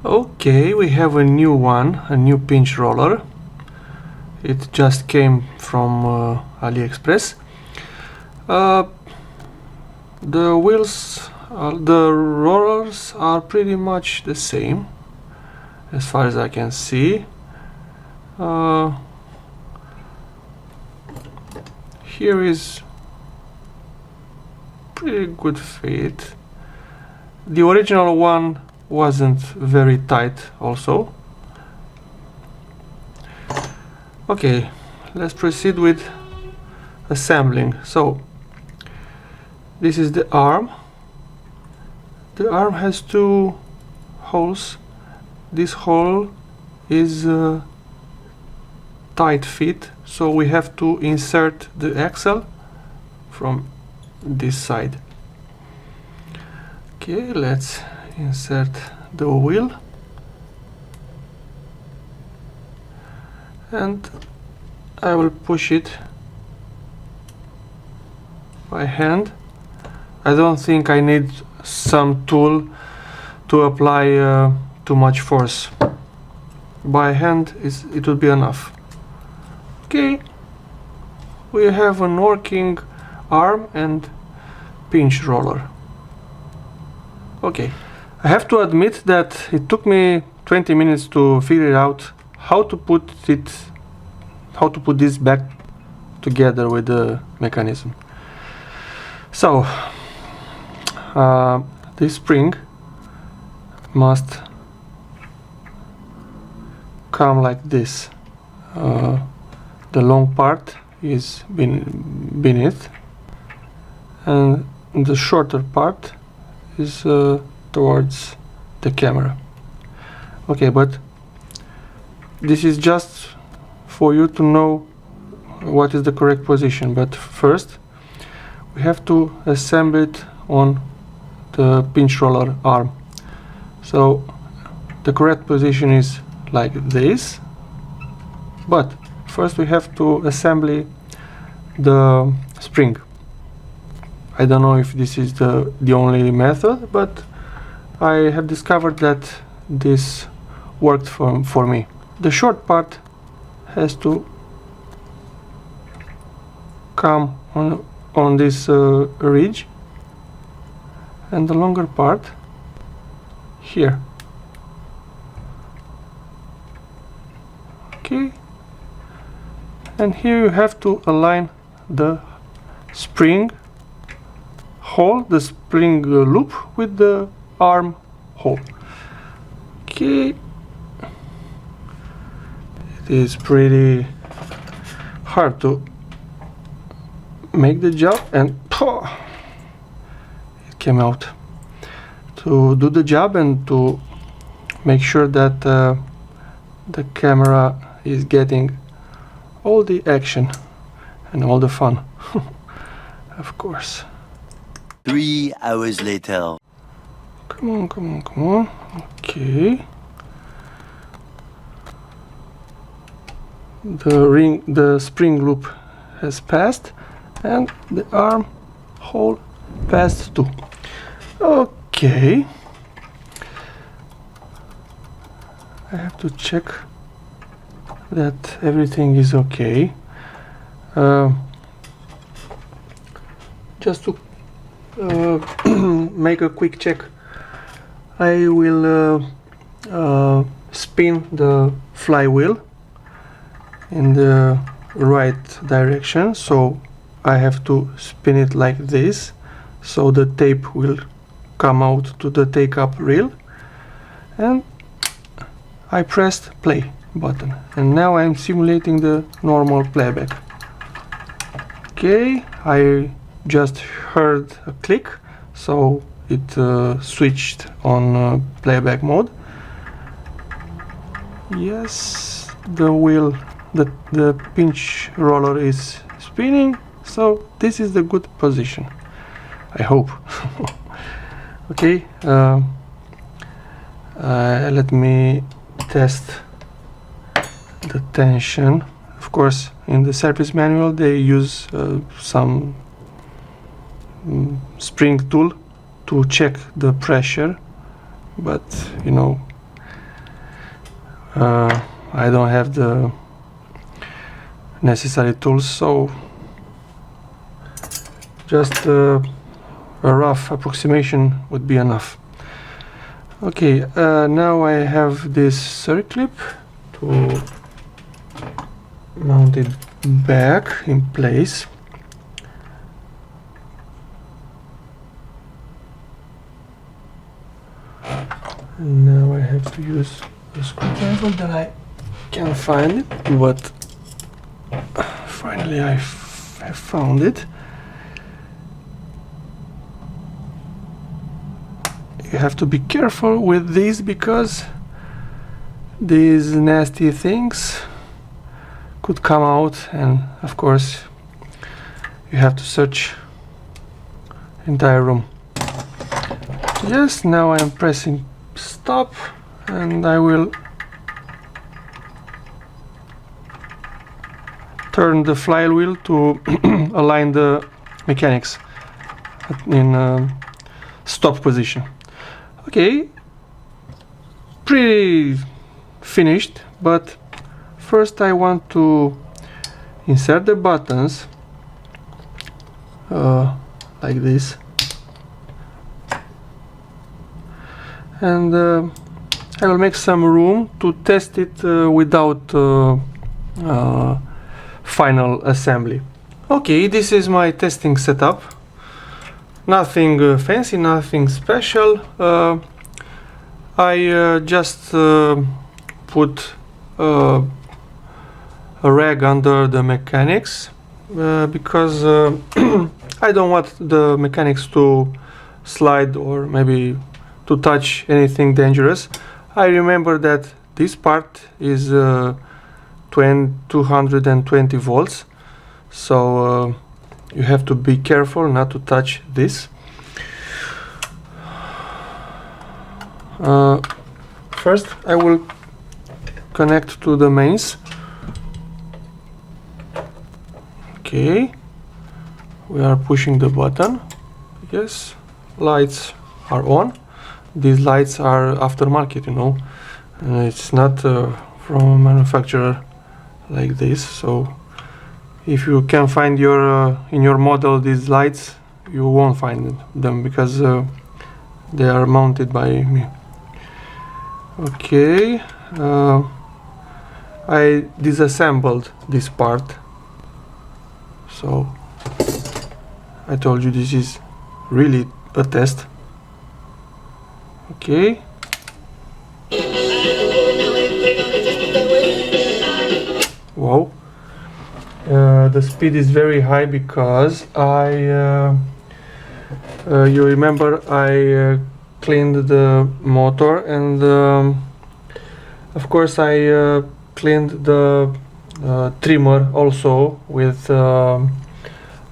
Okay, we have a new one, a new pinch roller. It just came from AliExpress. The wheels, the rollers are pretty much the same as far as I can see. Here is pretty good fit. The original one wasn't very tight also. Okay, let's proceed with assembling. So this is the arm. The arm has two holes. This hole is tight fit, so we have to insert the axle from this side. Okay, let's insert the wheel, and I will push it by hand. I don't think I need some tool to apply too much force. By hand it would be enough. Okay, we have an working arm and pinch roller. Okay, I have to admit that it took me 20 minutes to figure out how to put this back together with the mechanism. So this spring must come like this. The long part is beneath, and the shorter part is towards the camera. Okay, but this is just for you to know what is the correct position. But first we have to assemble it on the pinch roller arm. So the correct position is like this, but first we have to assemble the spring. I don't know if this is the only method, but I have discovered that this worked for me. The short part has to come on this ridge, and the longer part here. Okay, and here you have to align the spring hole, the spring loop, with the arm hole. Okay, it is pretty hard to make the job, and it came out. To do the job and to make sure that the camera is getting all the action and all the fun. Of course. 3 hours later. Come on, come on, come on. Okay. The spring loop has passed, and the arm hole passed too. Okay. I have to check that everything is okay. Just to make a quick check, I will spin the flywheel in the right direction, so I have to spin it like this, so the tape will come out to the take-up reel, and I pressed play button, and now I'm simulating the normal playback. Okay, I just heard a click, so it switched on playback mode. Yes, the wheel, the pinch roller is spinning, so this is the good position, I hope. Okay, let me test the tension. Of course, in the service manual they use some spring tool to check the pressure, but you know, I don't have the necessary tools, so just a rough approximation would be enough. Okay, now I have this circlip to mount it back in place. And now I have to use a screwdriver that I can't find it, but finally I have found it. You have to be careful with these because these nasty things could come out, and of course you have to search entire room. Yes, now I am pressing stop and I will turn the flywheel to align the mechanics in stop position. Okay, pretty finished, but first I want to insert the buttons like this, and I will make some room to test it without final assembly. Okay, this is my testing setup. Nothing fancy, nothing special. I just put a rag under the mechanics because I don't want the mechanics to slide or maybe to touch anything dangerous. I remember that this part is 220 volts, so you have to be careful not to touch this. First I will connect to the mains. Okay, we are pushing the button. Yes, lights are on. These lights are aftermarket, you know, it's not from a manufacturer like this, so if you can find your in your model these lights, you won't find them because they are mounted by me. Okay, I disassembled this part, so I told you this is really a test. Okay. Wow. The speed is very high because you remember I cleaned the motor, and of course I cleaned the trimmer also with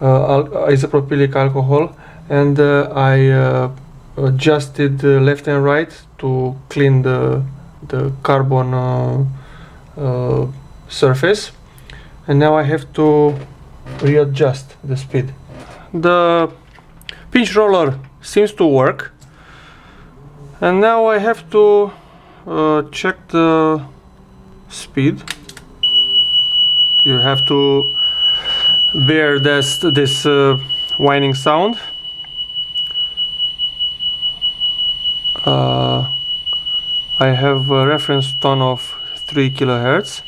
isopropylic alcohol, and I adjusted left and right to clean the carbon surface, and now I have to readjust the speed. The pinch roller seems to work, and now I have to check the speed. You have to bear this whining sound. I have a reference tone of 3 kHz.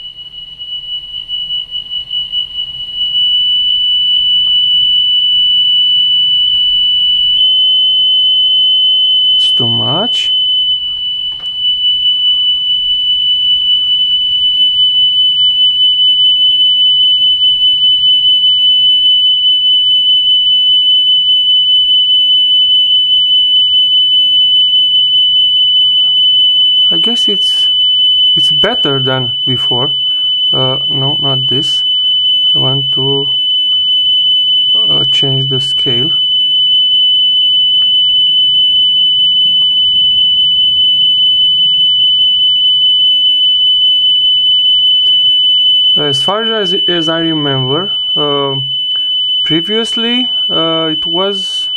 It's too much. I guess it's better than before. No, not this. I want to change the scale. As far as I remember, previously it was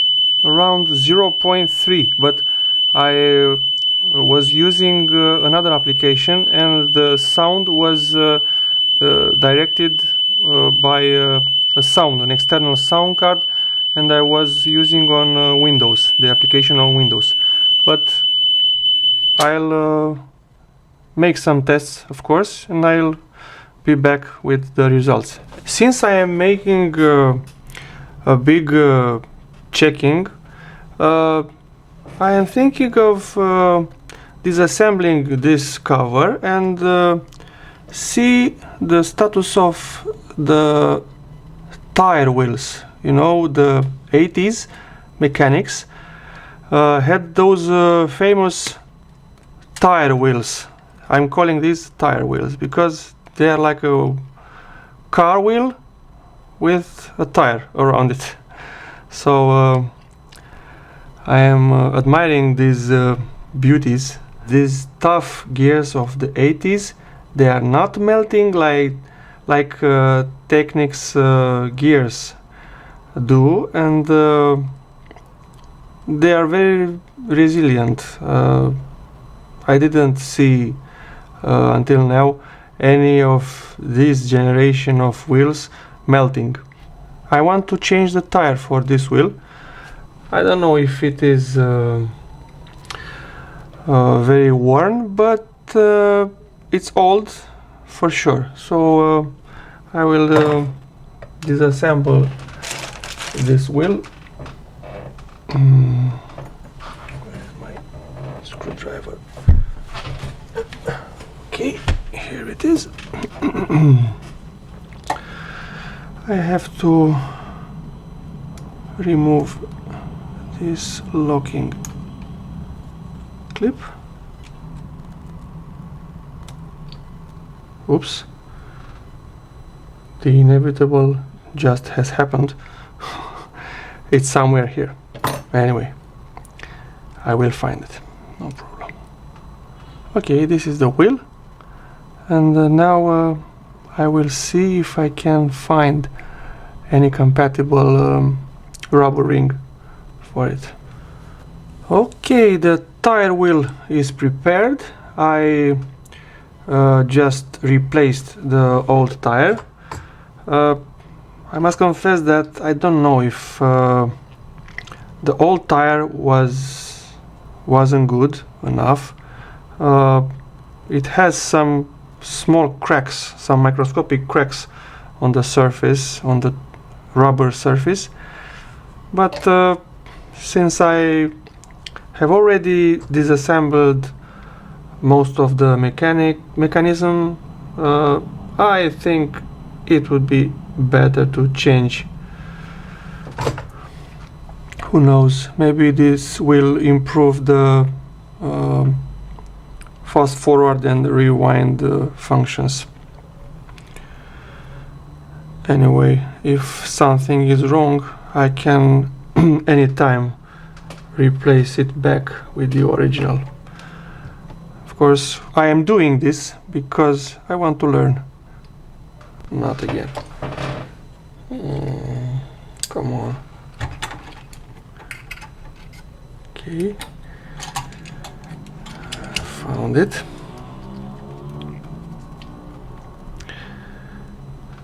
around 0.3, but I was using another application, and the sound was directed by an external sound card, and I was using on Windows, the application on Windows. But I'll make some tests, of course, and I'll be back with the results. Since I am making a big checking, I am thinking of disassembling this cover and see the status of the tire wheels. You know, the 80s mechanics had those famous tire wheels. I'm calling these tire wheels because they are like a car wheel with a tire around it. So I am admiring these beauties. These tough gears of the 80s, they are not melting like Technic's gears do, and they are very resilient. I didn't see until now any of this generation of wheels melting. I want to change the tire for this wheel. I don't know if it is very worn, but it's old for sure. So I will disassemble this wheel. Where's my screwdriver? Okay, here it is. I have to remove this locking clip. Oops. The inevitable just has happened. It's somewhere here. Anyway, I will find it. No problem. Okay, this is the wheel. And now I will see if I can find any compatible rubber ring for it. Okay, the tire wheel is prepared. I just replaced the old tire. I must confess that I don't know if the old tire wasn't good enough. It has some small cracks, some microscopic cracks on the surface, on the rubber surface. But since I have already disassembled most of the mechanism, I think it would be better to change. Who knows, maybe this will improve the fast forward and rewind functions. Anyway, if something is wrong, I can anytime replace it back with the original. Of course, I am doing this because I want to learn. Not again. Come on. Okay. Found it.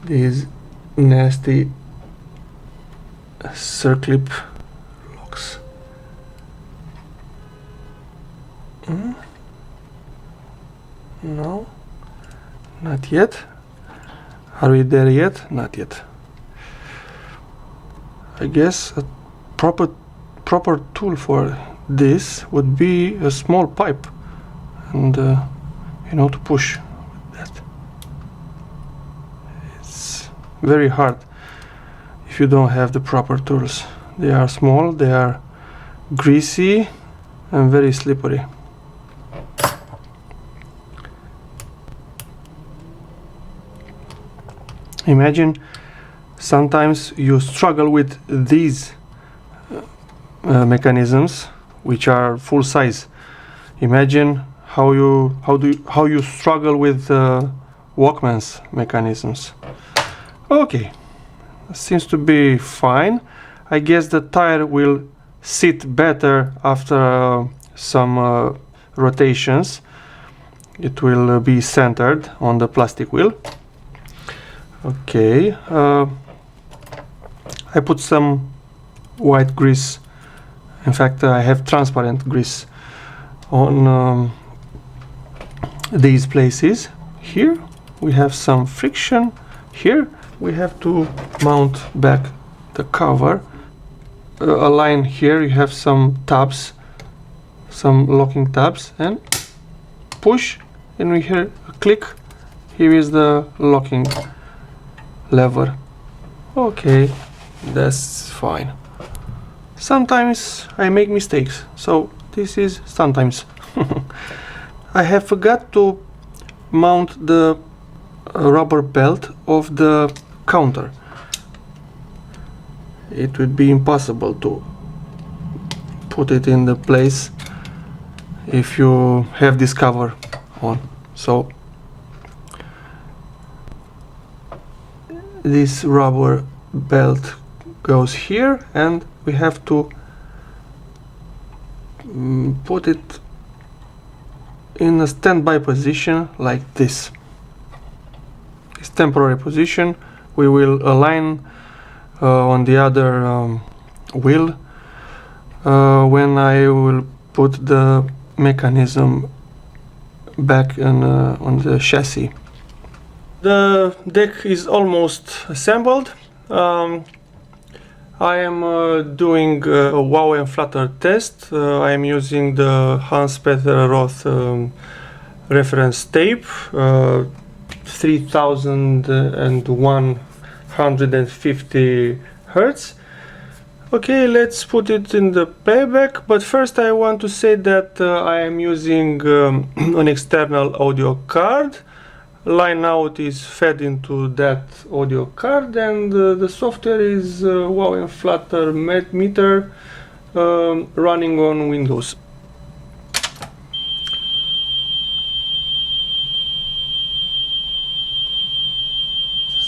These nasty circlip locks. No, not yet. Are we there yet? Not yet. I guess a proper tool for this would be a small pipe, and you know, to push with that. It's very hard if you don't have the proper tools. They are small, they are greasy and very slippery. Imagine sometimes you struggle with these mechanisms, which are full size. Imagine how you struggle with Walkman's mechanisms. Okay, seems to be fine. I guess the tire will sit better after some rotations it will be centered on the plastic wheel. Okay, I put some white grease. In fact, I have transparent grease on these places. Here we have some friction. Here we have to mount back the cover. A line here, you have some tabs, some locking tabs, and push, and we hear a click. Here is the locking lever. Okay, that's fine. Sometimes I make mistakes, so this is sometimes. I have forgot to mount the rubber belt of the counter. It would be impossible to put it in the place if you have this cover on. So this rubber belt goes here, and we have to put it in a standby position like this. This temporary position we will align on the other wheel when I will put the mechanism back on the chassis. The deck is almost assembled. I am doing a wow and flutter test. I am using the Hanspeter Roth reference tape, 3150 Hertz. Okay, let's put it in the playback, but first I want to say that I am using an external audio card. Line out is fed into that audio card, and the software is wow and flutter meter running on Windows.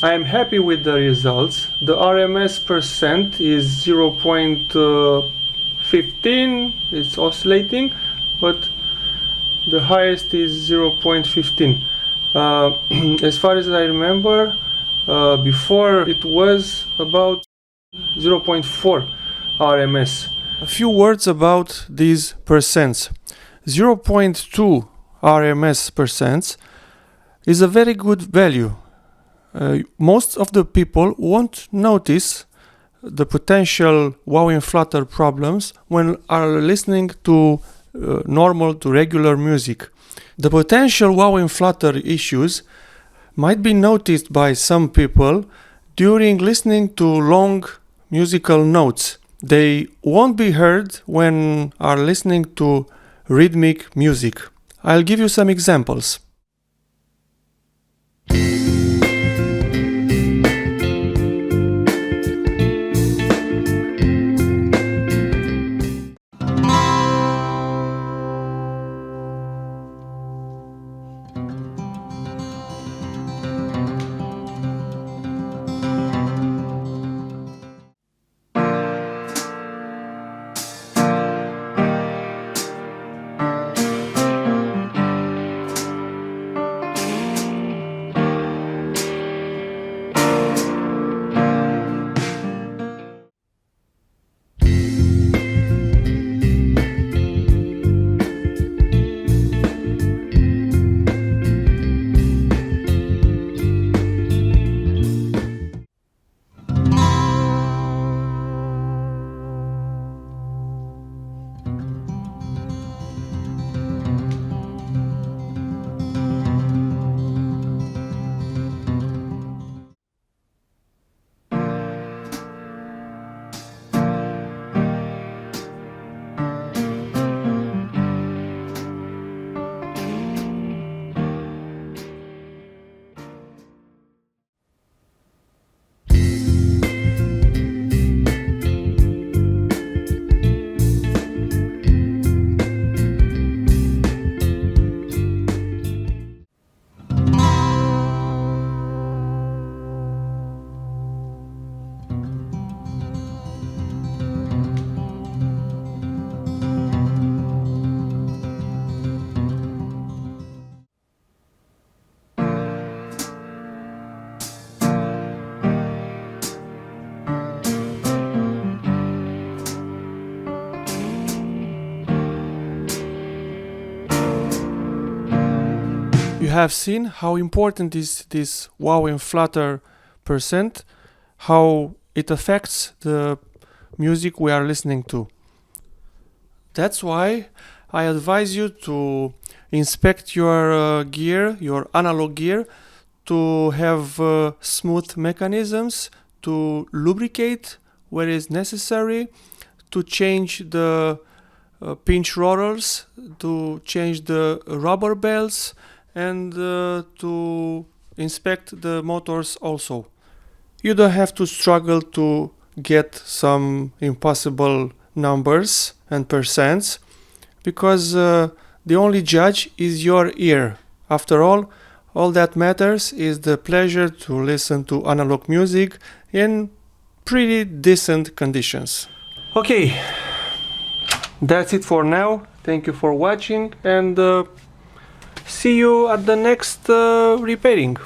I am happy with the results. The RMS percent is 0.15. It's oscillating, but the highest is 0.15. As far as I remember, before it was about 0.4 RMS. A few words about these percents. 0.2 RMS percents is a very good value. Most of the people won't notice the potential wow and flutter problems when are listening to normal to regular music. The potential wow and flutter issues might be noticed by some people during listening to long musical notes. They won't be heard when are listening to rhythmic music. I'll give you some examples. You have seen how important is this wow and flutter percent, how it affects the music we are listening to. That's why I advise you to inspect your gear, your analog gear, to have smooth mechanisms, to lubricate where is necessary, to change the pinch rollers, to change the rubber belts, and to inspect the motors also. You don't have to struggle to get some impossible numbers and percents, because the only judge is your ear. After all that matters is the pleasure to listen to analog music in pretty decent conditions. Okay, that's it for now. Thank you for watching, and see you at the next repairing.